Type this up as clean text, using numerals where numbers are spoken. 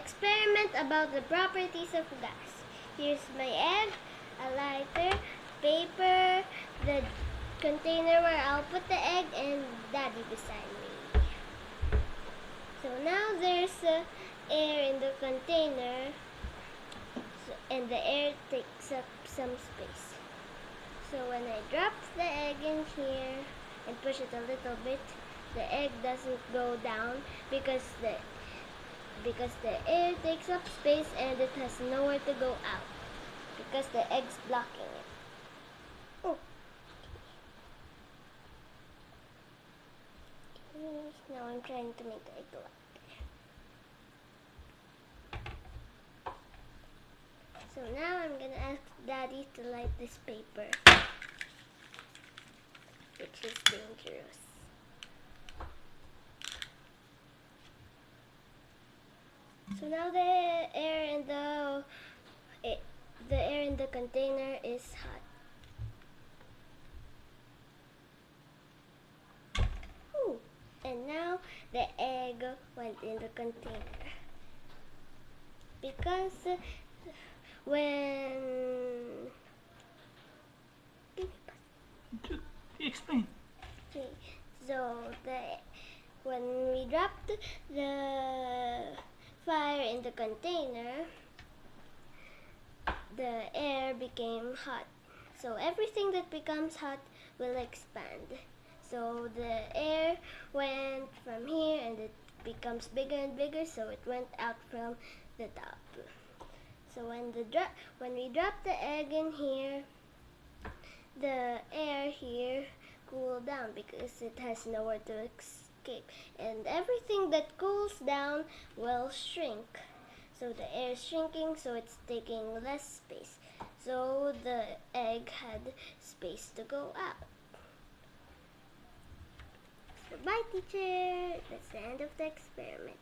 experiment about the properties of gas. Here's my egg, a lighter, paper, the container where I'll put the egg, and Daddy beside me. So now there's air in the container, and the air takes up some space. So when I drop the egg in here and push it a little bit, the egg doesn't go down because the air takes up space and it has nowhere to go out because the egg's blocking it. Oh. Now I'm trying to make the egg go out. So now I'm gonna ask Daddy to light this paper, which is dangerous. So now the air in the container is hot. Ooh. And now the egg went in the container because when explain. Okay, so when we dropped the fire in the container, the air became hot. So everything that becomes hot will expand. So the air went from here and it becomes bigger and bigger, so it went out from the top. So when we drop the egg in here, the air here cooled down because it has nowhere to escape. And everything that cools down will shrink. So the air is shrinking, so it's taking less space. So the egg had space to go out. So bye, teacher. That's the end of the experiment.